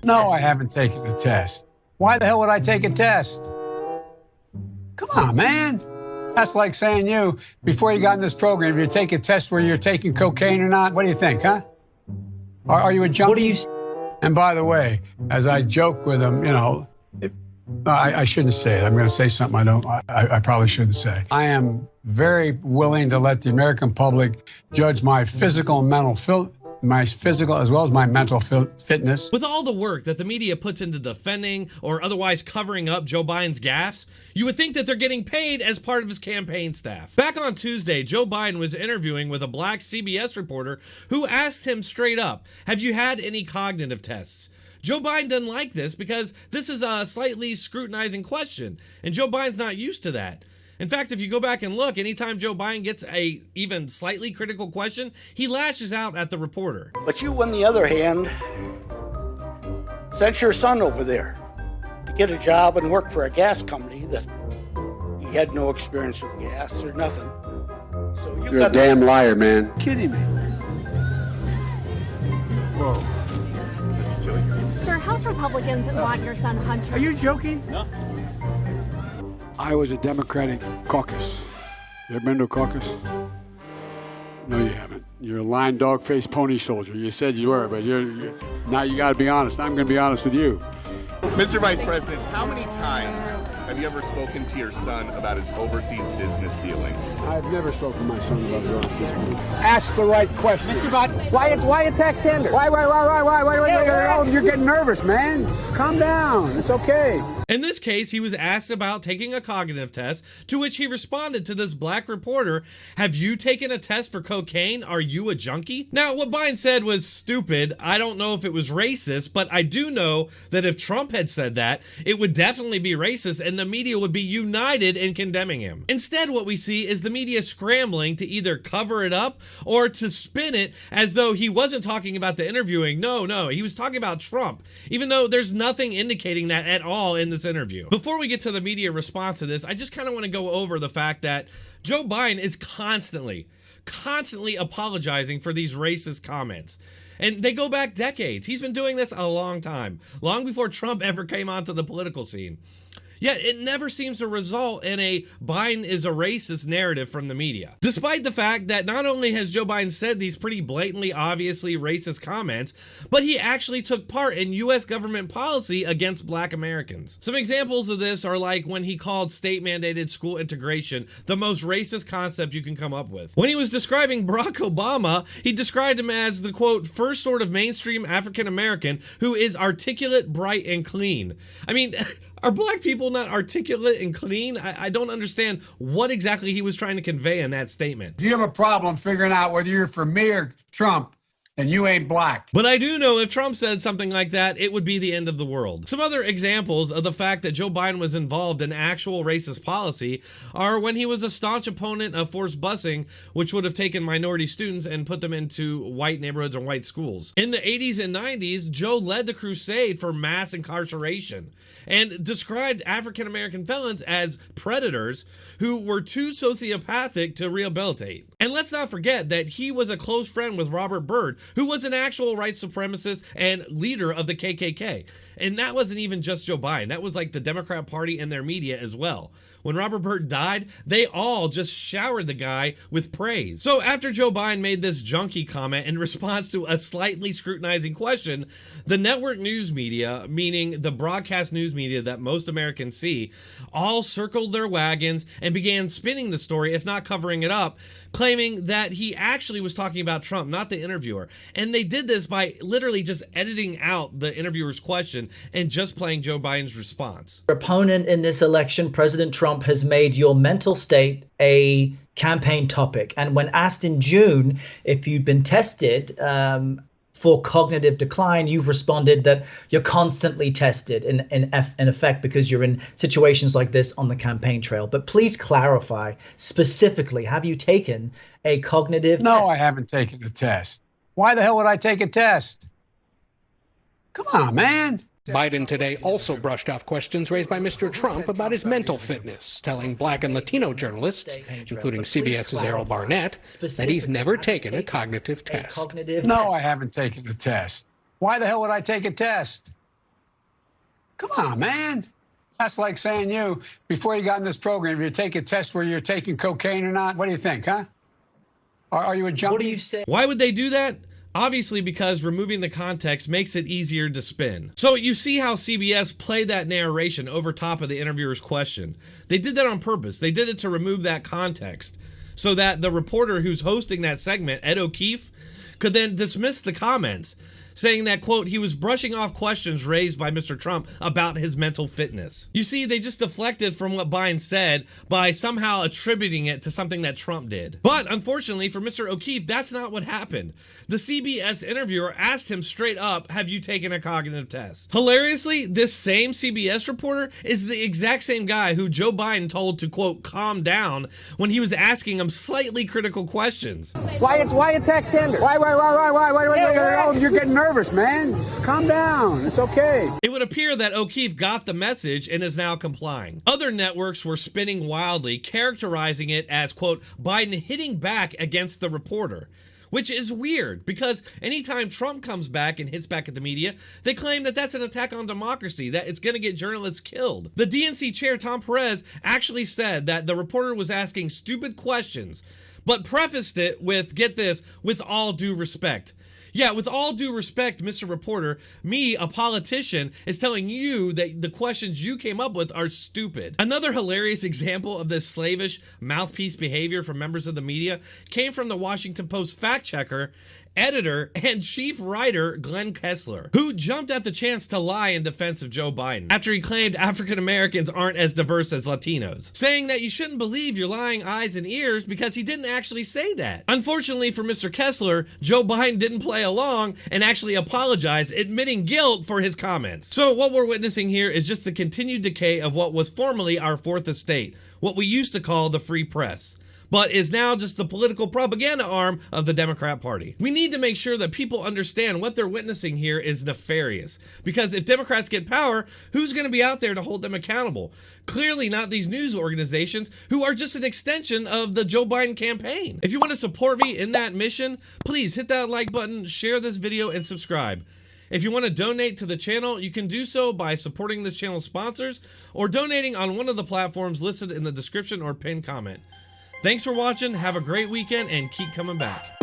No, I haven't taken a test. Why the hell would I take a test? Come on, man. That's like saying you, before you got in this program, you take a test where you're taking cocaine or not. What do you think, huh? Are you a junkie? What do you... And by the way, as I joke with him, you know, I shouldn't say it. I'm going to say something I probably shouldn't say. I am very willing to let the American public judge my physical and mental my physical as well as my mental fitness. With all the work that the media puts into defending or otherwise covering up Joe Biden's gaffes, you would think that they're getting paid as part of his campaign staff. Back on Tuesday, Joe Biden was interviewing with a black CBS reporter who asked him straight up, have you had any cognitive tests? Joe Biden doesn't like this because this is a slightly scrutinizing question, and Joe Biden's not used to that. In fact, if you go back and look, anytime Joe Biden gets a even slightly critical question, he lashes out at the reporter. But you, on the other hand, sent your son over there to get a job and work for a gas company that he had no experience with gas or nothing. So You're a damn liar, man. Kidding me? Whoa. Sir, House Republicans want your son Hunter. Are you joking? No. I was a Democratic caucus. You ever been to a caucus? No, you haven't. You're a lying dog-faced pony soldier. You said you were, but you're now you got to be honest. I'm going to be honest with you. Mr. Vice President, how many times have you ever spoken to your son about his overseas business dealings? I've never spoken to my son about his overseas business. Ask the right question. Mr. Biden, why attack Sanders? Why? You're getting nervous, man. Calm down. It's okay. In this case, he was asked about taking a cognitive test, to which he responded to this black reporter, have you taken a test for cocaine? Are you a junkie? Now, what Biden said was stupid. I don't know if it was racist, but I do know that if Trump had said that, it would definitely be racist and the media would be united in condemning him. Instead, what we see is the media scrambling to either cover it up or to spin it as though he wasn't talking about the interviewing. No, he was talking about Trump, even though there's nothing indicating that at all in this interview. Before we get to the media response to this, I just kind of want to go over the fact that Joe Biden is constantly apologizing for these racist comments. And they go back decades. He's been doing this a long time, long before Trump ever came onto the political scene. Yet it never seems to result in a Biden is a racist narrative from the media. Despite the fact that not only has Joe Biden said these pretty blatantly, obviously racist comments, but he actually took part in U.S. government policy against black Americans. Some examples of this are like when he called state-mandated school integration the most racist concept you can come up with. When he was describing Barack Obama, he described him as the, quote, first sort of mainstream African-American who is articulate, bright, and clean. I mean, are black people not articulate and clean? I don't understand what exactly he was trying to convey in that statement. If you have a problem figuring out whether you're for me or Trump, and you ain't black. But I do know if Trump said something like that, it would be the end of the world. Some other examples of the fact that Joe Biden was involved in actual racist policy are when he was a staunch opponent of forced busing, which would have taken minority students and put them into white neighborhoods or white schools. In the 80s and 90s, Joe led the crusade for mass incarceration and described African-American felons as predators who were too sociopathic to rehabilitate. And let's not forget that he was a close friend with Robert Byrd, who was an actual white supremacist and leader of the KKK. And that wasn't even just Joe Biden. That was like the Democrat Party and their media as well. When Robert Byrd died, they all just showered the guy with praise. So after Joe Biden made this junkie comment in response to a slightly scrutinizing question, the network news media, meaning the broadcast news media that most Americans see, all circled their wagons and began spinning the story, if not covering it up, claiming that he actually was talking about Trump, not the interviewer. And they did this by literally just editing out the interviewer's question and just playing Joe Biden's response. Your opponent in this election, President Trump, has made your mental state a campaign topic. And when asked in June if you'd been tested for cognitive decline, you've responded that you're constantly tested in effect because you're in situations like this on the campaign trail. But please clarify specifically, have you taken a cognitive test? No, I haven't taken a test. Why the hell would I take a test? Come on, man. Biden today also brushed off questions raised by Mr. Trump about his mental fitness, telling Black and Latino journalists, including CBS's Errol Barnett, that he's never taken a cognitive test. No, I haven't taken a test. Why the hell would I take a test? Come on, man. That's like saying you, before you got in this program, if you take a test where you're taking cocaine or not, what do you think, huh? Are you a junkie? What do you say? Why would they do that? Obviously because removing the context makes it easier to spin. So you see how CBS played that narration over top of the interviewer's question. They did that on purpose. They did it to remove that context so that the reporter who's hosting that segment, Ed O'Keefe, could then dismiss the comments, saying that, quote, he was brushing off questions raised by Mr. Trump about his mental fitness. You see, they just deflected from what Biden said by somehow attributing it to something that Trump did. But unfortunately for Mr. O'Keefe, that's not what happened. The CBS interviewer asked him straight up, have you taken a cognitive test? Hilariously, this same CBS reporter is the exact same guy who Joe Biden told to, quote, calm down when he was asking him slightly critical questions. Why attack Sanders? Why? You're getting nervous, man. Just calm down. It's okay. It would appear that O'Keefe got the message and is now complying. Other networks were spinning wildly, characterizing it as, quote, Biden hitting back against the reporter. Which is weird, because anytime Trump comes back and hits back at the media, they claim that that's an attack on democracy, that it's going to get journalists killed. The DNC chair, Tom Perez, actually said that the reporter was asking stupid questions, but prefaced it with, get this, with all due respect. Yeah, with all due respect, Mr. Reporter, me, a politician, is telling you that the questions you came up with are stupid. Another hilarious example of this slavish mouthpiece behavior from members of the media came from the Washington Post fact checker, editor, and chief writer Glenn Kessler, who jumped at the chance to lie in defense of Joe Biden after he claimed African Americans aren't as diverse as Latinos, saying that you shouldn't believe your lying eyes and ears because he didn't actually say that. Unfortunately for Mr. Kessler, Joe Biden didn't play along and actually apologized, admitting guilt for his comments. So what we're witnessing here is just the continued decay of what was formerly our fourth estate, what we used to call the free press, but is now just the political propaganda arm of the Democrat Party. We need to make sure that people understand what they're witnessing here is nefarious, because if Democrats get power, who's going to be out there to hold them accountable? Clearly not these news organizations who are just an extension of the Joe Biden campaign. If you want to support me in that mission, please hit that like button, share this video, and subscribe. If you want to donate to the channel, you can do so by supporting this channel's sponsors or donating on one of the platforms listed in the description or pinned comment. Thanks for watching, have a great weekend, and keep coming back.